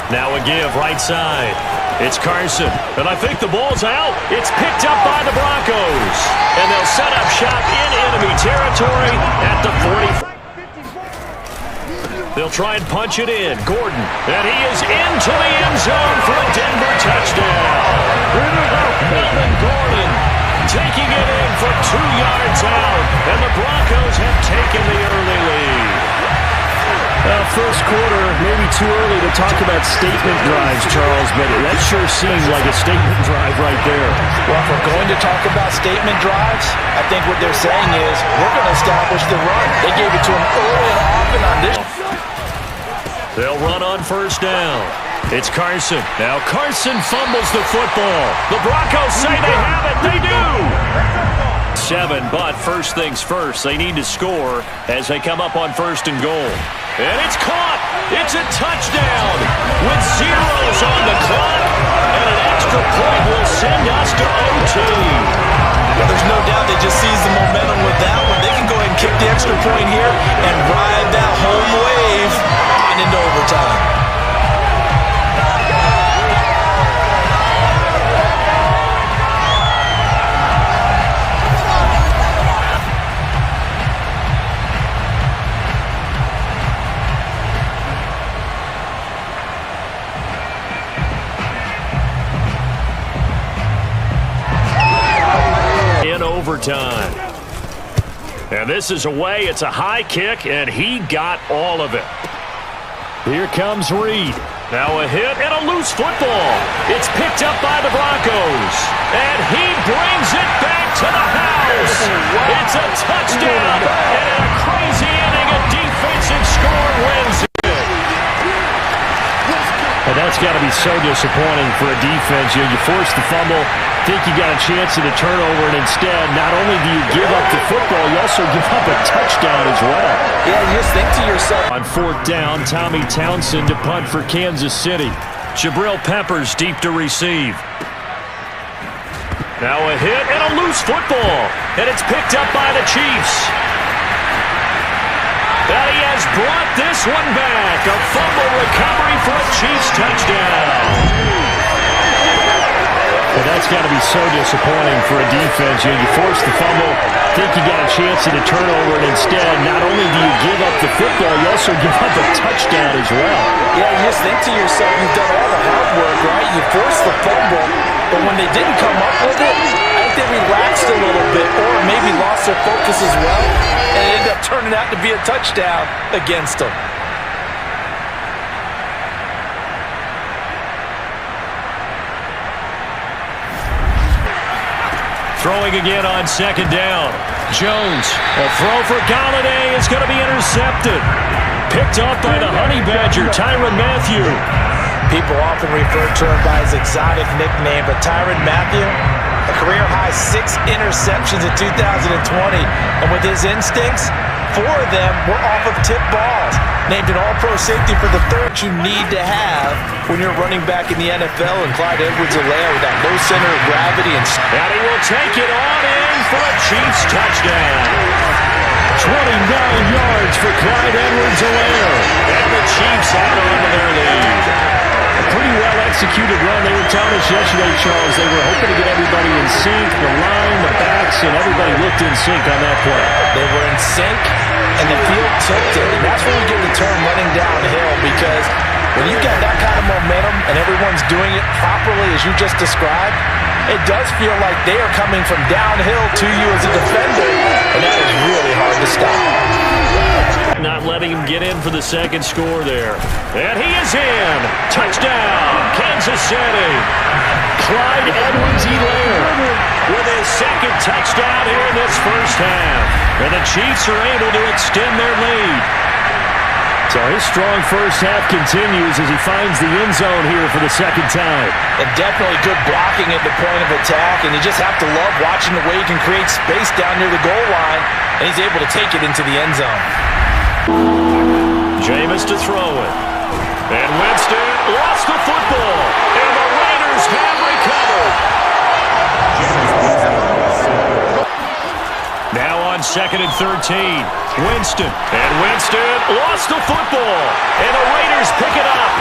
Now a give right side. It's Carson, and I think the ball's out. It's picked up by the Broncos, and they'll set up shop in enemy territory at the 40. They'll try and punch it in. Gordon, and he is into the end zone for a Denver touchdown. Melvin Gordon taking it in for 2 yards out, and the Broncos have taken the early lead. First quarter, maybe too early to talk about statement drives, Charles, but that sure seems like a statement drive right there. Well, if we're going to talk about statement drives, I think what they're saying is we're going to establish the run. They gave it to him early and often on this. They'll run on first down. It's Carson. Now Carson fumbles the football. The Broncos say they have it. They do. 7, but first things first, they need to score as they come up on first and goal. And it's caught. It's a touchdown with zeros on the clock. And an extra point will send us to OT. Well, there's no doubt they just seized the momentum with that one. They can go ahead and kick the extra point here and ride that home wave on into overtime. Overtime. And this is away. It's a high kick, and he got all of it. Here comes Reed. Now a hit and a loose football. It's picked up by the Broncos, and he brings it back to the house. It's a touchdown, and in a crazy inning, a defensive score wins it. And that's got to be so disappointing for a defense. You force the fumble, think you got a chance at a turnover, and instead, not only do you give up the football, you also give up a touchdown as well. Yeah, you just think to yourself. On fourth down, Tommy Townsend to punt for Kansas City. Jabril Peppers deep to receive. Now a hit and a loose football, and it's picked up by the Chiefs. And he has brought this one back. A fumble recovery for a Chiefs touchdown. Well, that's got to be so disappointing for a defense. You force the fumble, think you got a chance at a turnover, and instead, not only do you give up the football, you also give up a touchdown as well. Yeah, you just think to yourself, you've done all the hard work, right? You forced the fumble, but when they didn't come up with it, I think they relaxed a little bit, or maybe lost their focus as well, and it ended up turning out to be a touchdown against them. Throwing again on second down. Jones, a throw for Galladay is going to be intercepted. Picked off by the Honey Badger, Tyrann Mathieu. People often refer to him by his exotic nickname, but Tyrann Mathieu, a career-high 6 interceptions in 2020. And with his instincts, 4 of them were off of tip balls. Named an all-pro safety for the 3rd you need to have when you're running back in the NFL. And Clyde Edwards-Helaire with that low center of gravity. And he will take it on in for a Chiefs touchdown. 29 yards for Clyde Edwards-Helaire. And the Chiefs add on to their lead. A pretty well-executed run. They were telling us yesterday, Charles, they were hoping to get everybody in sync, the line, the backs, and everybody looked in sync on that play. They were in sync, and the field tilted. And that's when we get the term running downhill, because when you got that kind of momentum and everyone's doing it properly as you just described, it does feel like they are coming from downhill to you as a defender, and that is really hard to stop. Not letting him get in for the second score there. And he is in. Touchdown, Kansas City. Clyde Edwards-Helaire with his second touchdown here in this first half. And the Chiefs are able to extend their lead. So his strong first half continues as he finds the end zone here for the second time. And definitely good blocking at the point of attack, and you just have to love watching the way he can create space down near the goal line, and he's able to take it into the end zone. Jameis to throw it. And Winston lost the football, and the Raiders have recovered. Now on on 2nd and 13. Winston. And Winston lost the football. And the Raiders pick it up.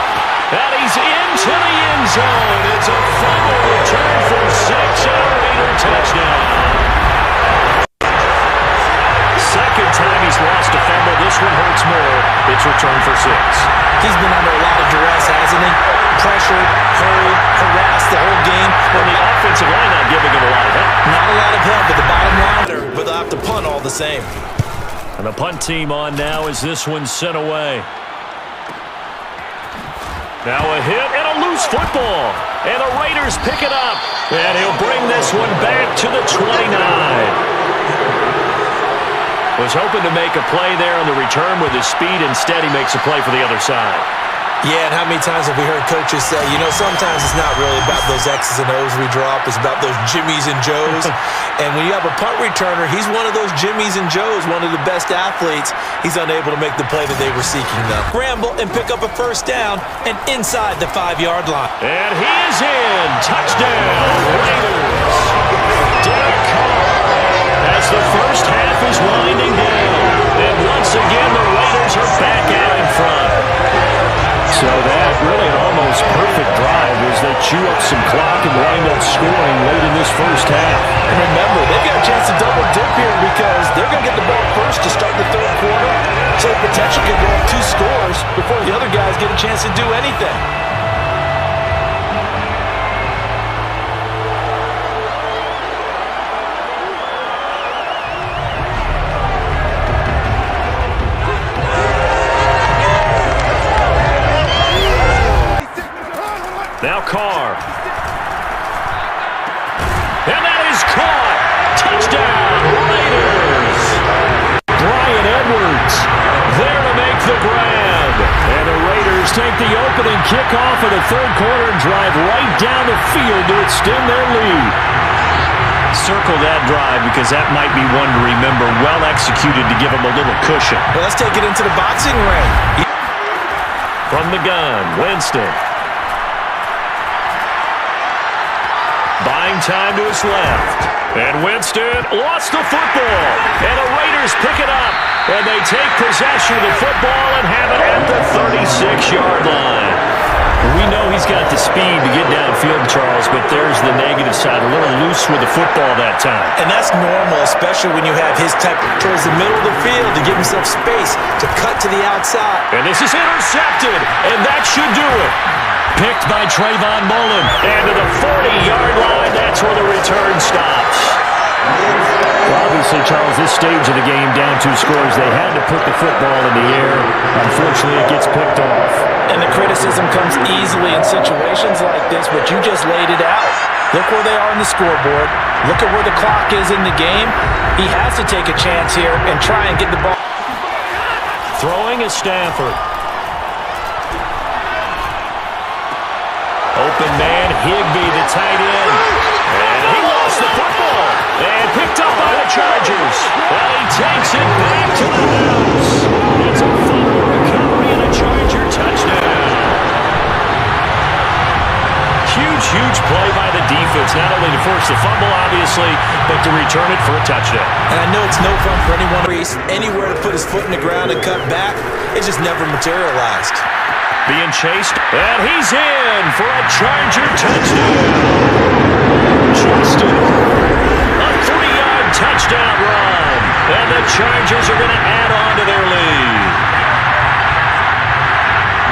And he's into the end zone. It's a fumble return for 6 and a Raider touchdown. Second time he's lost a fumble. This one hurts more. It's returned for 6. He's been under a lot of duress, hasn't he? Pressured, hurried, harassed the whole game. Well, the offensive line not giving him a lot of help. Not a lot of help, but the bottom line, but they'll have to punt all the same. And the punt team on now as this one's sent away. Now a hit and a loose football. And the Raiders pick it up. And he'll bring this one back to the 29. Was hoping to make a play there on the return with his speed. Instead, he makes a play for the other side. Yeah, and how many times have we heard coaches say, you know, sometimes it's not really about those X's and O's we drop. It's about those Jimmies and Joes. And when you have a punt returner, he's one of those Jimmies and Joes, one of the best athletes. He's unable to make the play that they were seeking, though. Scramble and pick up a first down and inside the 5-yard line. And he is in. Touchdown, Raiders. Derek Carr as the first half is winding down. And once again, the Raiders are back out in front. So that really an almost perfect drive as they chew up some clock and wind up scoring late in this first half. And remember, they've got a chance to double dip here because they're going to get the ball first to start the third quarter. So the potential could go up 2 scores before the other guys get a chance to do anything. Now Carr. And that is caught. Touchdown, Raiders. Brian Edwards there to make the grab. And the Raiders take the opening kickoff of the third quarter and drive right down the field to extend their lead. Circle that drive because that might be one to remember. Well executed to give them a little cushion. Well, let's take it into the boxing ring. From the gun, Winston. Buying time to his left. And Winston lost the football. And the Raiders pick it up. And they take possession of the football and have it at the 36-yard line. We know he's got the speed to get downfield, Charles, but there's the negative side. A little loose with the football that time. And that's normal, especially when you have his type towards the middle of the field to give himself space to cut to the outside. And this is intercepted. And that should do it. Picked by Trayvon Mullen. And to the 40-yard line, that's where the return stops. Well, obviously, Charles, this stage of the game, down 2 scores, they had to put the football in the air. Unfortunately, it gets picked off. And the criticism comes easily in situations like this, but you just laid it out. Look where they are on the scoreboard. Look at where the clock is in the game. He has to take a chance here and try and get the ball. Throwing is Stafford. Open man, Higbee, the tight end. And he lost the football. And picked up by the Chargers. Well, he takes it back to the house. It's a fumble recovery and a Charger touchdown. Huge play by the defense. Not only to force the fumble, obviously, but to return it for a touchdown. And I know it's no fun for anyone anywhere to put his foot in the ground and cut back. It just never materialized. Being chased, and he's in for a Charger touchdown. Justin, a 3-yard touchdown run, and the Chargers are going to add on to their lead.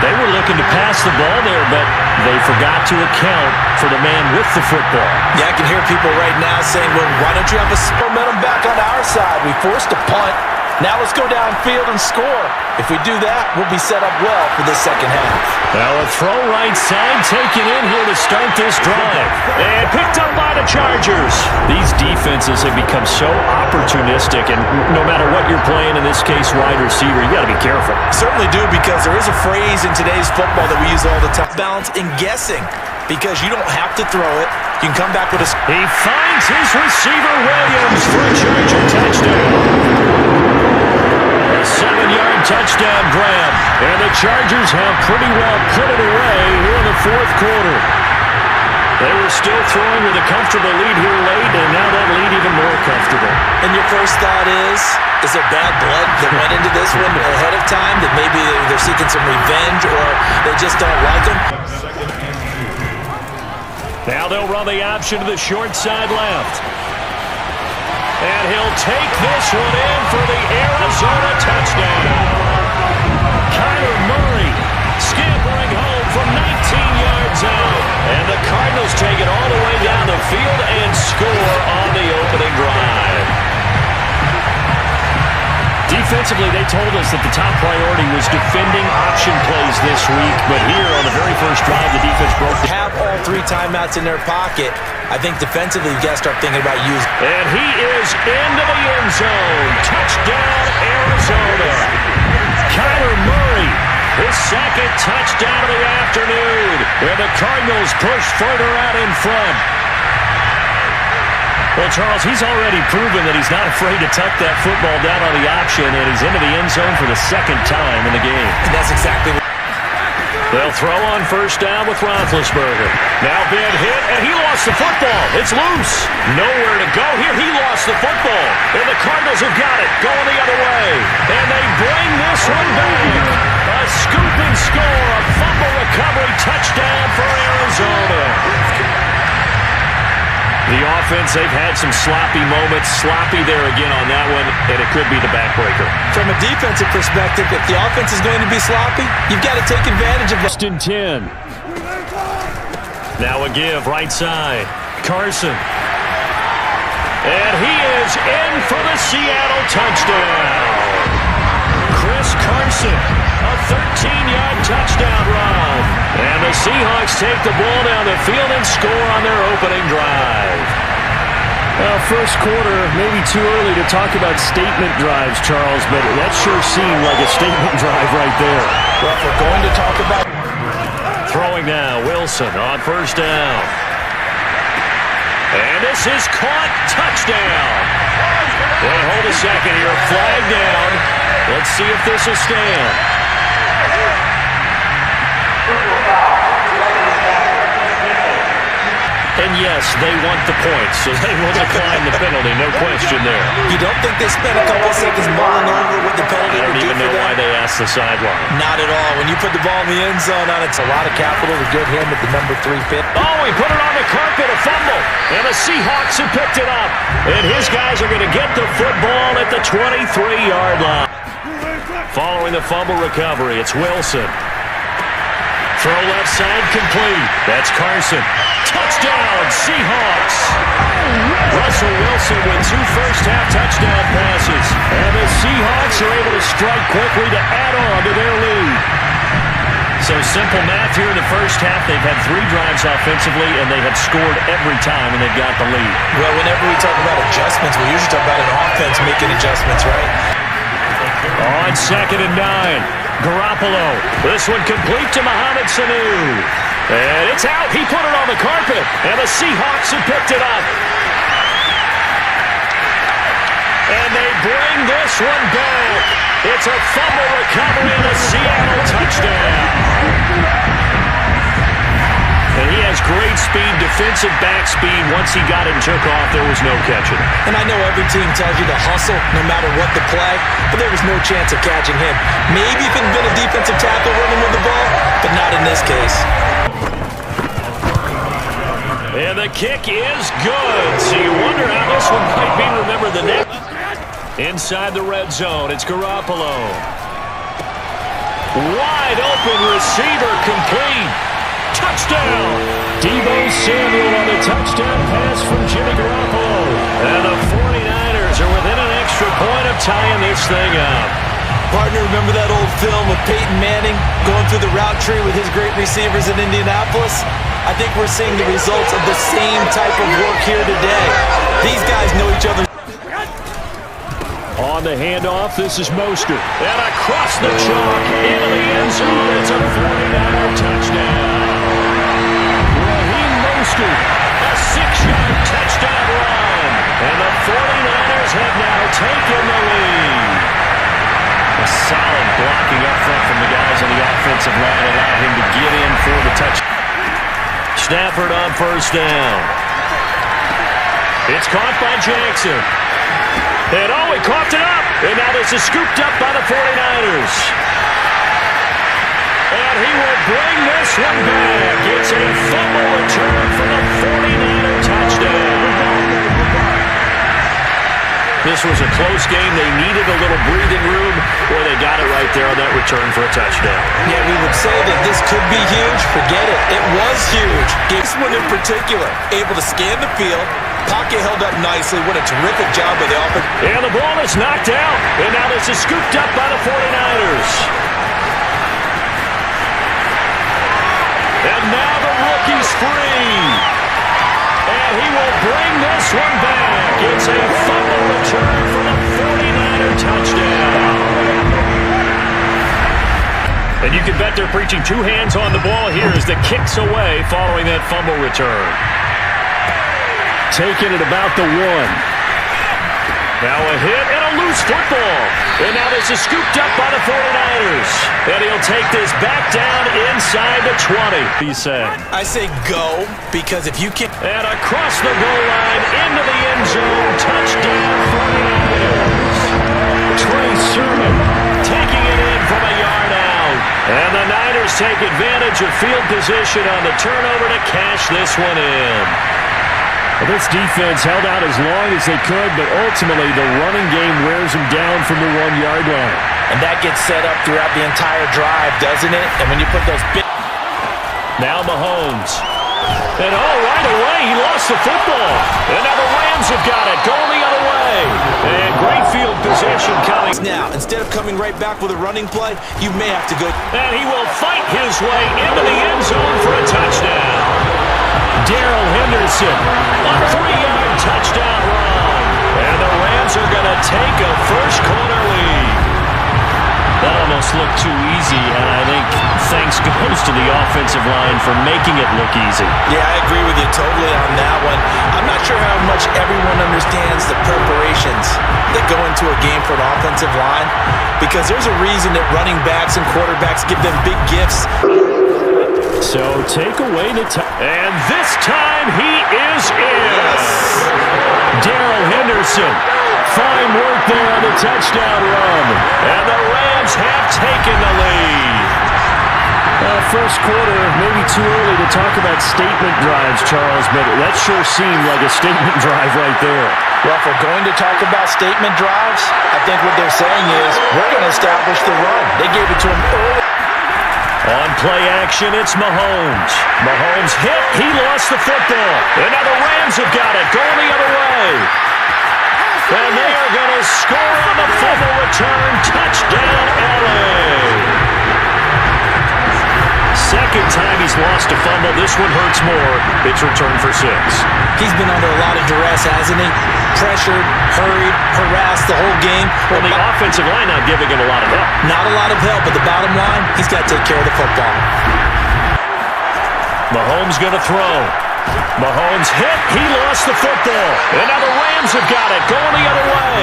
They were looking to pass the ball there, but they forgot to account for the man with the football. Yeah, I can hear people right now saying, well, why don't you have a momentum back on our side? We forced a punt. Now let's go downfield and score. If we do that, we'll be set up well for this second half. Now a throw right side taken in here to start this drive. And picked up by the Chargers. These defenses have become so opportunistic, and no matter what you're playing, in this case wide receiver, you got to be careful. Certainly do, because there is a phrase in today's football that we use all the time. Balance in guessing, because you don't have to throw it. You can come back with a... He finds his receiver, Williams, for a Charger touchdown. 7-yard touchdown grab. And the Chargers have pretty well put it away here in the fourth quarter. They were still throwing with a comfortable lead here late, and now that lead even more comfortable. And your first thought is there bad blood that went into this one ahead of time, that maybe they're seeking some revenge or they just don't like them? Now they'll run the option to the short side left. And he'll take this one in for the Arizona touchdown. Kyler Murray scampering home from 19 yards out. And the Cardinals take it all the way down the field and score on the opening drive. Defensively, they told us that the top priority was defending option plays this week. But here on the very first drive, the defense broke. Have all 3 timeouts in their pocket. I think defensively, you got to start thinking about using. And he is into the end zone. Touchdown, Arizona. Kyler Murray, his second touchdown of the afternoon. And the Cardinals push further out in front. Well, Charles, he's already proven that he's not afraid to tuck that football down on the option, and he's into the end zone for the second time in the game. And that's exactly what. They'll throw on first down with Roethlisberger. Now big hit, and he lost the football. It's loose. Nowhere to go here. He lost the football. And the Cardinals have got it, going the other way. And they bring this one back. A scoop and score, a fumble recovery touchdown for Arizona. The offense, they've had some sloppy moments. Sloppy there again on that one, and it could be the backbreaker. From a defensive perspective, if the offense is going to be sloppy, you've got to take advantage of that. 10. Now a give, right side. Carson. And he is in for the Seattle touchdown. Chris Carson, a 13-yard touchdown run. And the Seahawks take the ball down the field and score on their opening drive. Well, first quarter, maybe too early to talk about statement drives, Charles, but that sure seemed like a statement drive right there. Well, if we're going to talk about... Throwing now, Wilson on first down. And this is caught. Touchdown. Wait, hold a second here. Flag down. Let's see if this will stand. And yes, they want the points, so they will decline the penalty, no question there. You don't think they spent a couple seconds mulling over what the penalty I don't would do even know why they asked the sideline. Not at all. When you put the ball in the end zone on it's a lot of capital to get him at the number 3 pick. Oh, he put it on the carpet, a fumble. And the Seahawks have picked it up. And his guys are going to get the football at the 23-yard line. Following the fumble recovery, it's Wilson. Throw left side complete. That's Carson. Touchdown, Seahawks. Russell Wilson with 2 first-half touchdown passes. And the Seahawks are able to strike quickly to add on to their lead. So simple math here in the first half. They've had 3 drives offensively, and they have scored every time, and they've got the lead. Well, whenever we talk about adjustments, we usually talk about an offense making adjustments, right? On 2nd and 9. Garoppolo. This one complete to Mohamed Sanu. And it's out. He put it on the carpet. And the Seahawks have picked it up. And they bring this one back. It's a fumble recovery and a Seattle touchdown. And he has great speed, defensive back speed. Once he got it and took off, there was no catching. And I know every team tells you to hustle no matter what the play, but there was no chance of catching him. Maybe if it had been a defensive tackle running with the ball, but not in this case. And the kick is good. So you wonder how this one might be remembered the next. Inside the red zone, it's Garoppolo. Wide open receiver complete. Touchdown! Deebo Samuel on the touchdown pass from Jimmy Garoppolo. And the 49ers are within an extra point of tying this thing up. Partner, remember that old film of Peyton Manning going through the route tree with his great receivers in Indianapolis? I think we're seeing the results of the same type of work here today. These guys know each other. On the handoff, this is Mostert. And across the chalk into the end zone. It's a 49er touchdown. Raheem Mostert, a 6-yard touchdown run. And the 49ers have now taken the lead. A solid blocking up front from the guys on the offensive line allowed him to get in for the touchdown. Stafford on first down. It's caught by Jackson. And he coughed it up. And now this is scooped up by the 49ers. And he will bring this one back. It's a fumble return for the 49er touchdown. This was a close game. They needed a little breathing room, or they got it right there on that return for a touchdown. Yeah, we would say that this could be huge. Forget it. It was huge. This one in particular, able to scan the field. Pocket held up nicely. What a terrific job by the offense. And the ball is knocked out. And now this is scooped up by the 49ers. And now the rookie's free. And he will bring this one back. It's a fumble return for the 49er touchdown. And you can bet they're preaching two hands on the ball here as the kick's away following that fumble return. Taking it about the 1. Now a hit and a loose football. And now this is scooped up by the 49ers. And he'll take this back down inside the 20, he said. I say go, because if you can... And across the goal line into the end zone. Touchdown 49ers. Trey Sermon taking it in from a yard out. And the Niners take advantage of field position on the turnover to cash this one in. Well, this defense held out as long as they could, but ultimately the running game wears them down from the 1-yard line. And that gets set up throughout the entire drive, doesn't it? And when you put those big... Now Mahomes. And right away he lost the football. And now the Rams have got it, going the other way. And great field possession coming. Now, instead of coming right back with a running play, you may have to go... And he will fight his way into the end zone for a touchdown. Darrell Henderson, a 3-yard touchdown run. And the Rams are going to take a first-quarter lead. That almost looked too easy, and I think thanks goes to the offensive line for making it look easy. Yeah, I agree with you totally on that one. I'm not sure how much everyone understands the preparations that go into a game for an offensive line, because there's a reason that running backs and quarterbacks give them big gifts. So take away the and this time he is in. Yes. Darrell Henderson, fine work there on the touchdown run. And the Rams have taken the lead. First quarter, maybe too early to talk about statement drives, Charles, but that sure seemed like a statement drive right there. Well, if we're going to talk about statement drives, I think what they're saying is we're going to establish the run. They gave it to him early. On play action, it's Mahomes. Mahomes hit. He lost the football. And now the Rams have got it, going the other way. And they are going to score on the fumble return. Touchdown, LA. Second time he's lost a fumble. This one hurts more. It's returned for 6. He's been under a lot of duress, hasn't he? Pressured, hurried, harassed the whole game. Well, the offensive line not giving him a lot of help. Not a lot of help, but the bottom line, he's got to take care of the football. Mahomes going to throw. Mahomes hit. He lost the football. And now the Rams have got it, going the other way.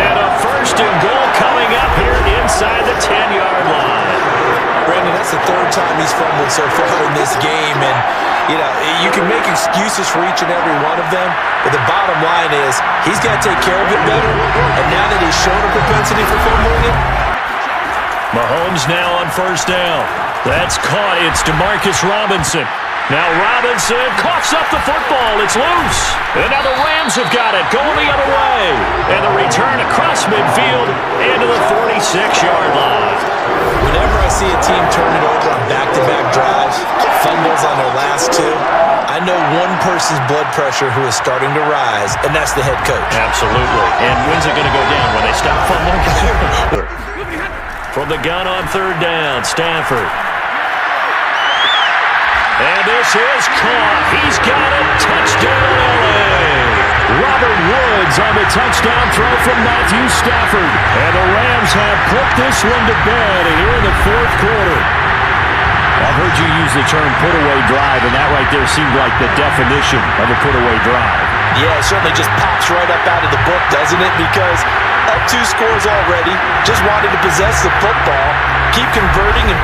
And a first and goal coming up here inside the 10-yard line. Brandon, that's the 3rd time he's fumbled so far in this game. And, you can make excuses for each and every one of them, but the bottom line is he's got to take care of it better. And now that he's shown a propensity for fumbling it. Mahomes now on first down. That's caught. It's Demarcus Robinson. Now Robinson coughs up the football. It's loose. And now the Rams have got it, going the other way. And the return across midfield into the 46-yard line. Whenever I see a team turn it over on back-to-back drives, fumbles on their last 2, I know one person's blood pressure who is starting to rise, and that's the head coach. Absolutely. And when's it going to go down? When they stop fumbling? From the gun on 3rd down, Stafford. And this is caught. He's got it. Touchdown, LA. Robert Woods on the touchdown throw from Matthew Stafford. And the Rams have put this one to bed here in the 4th quarter. I've heard you use the term put-away drive, and that right there seemed like the definition of a put-away drive. Yeah, it certainly just pops right up out of the book, doesn't it? Because up 2 scores already, just wanted to possess the football, keep converting and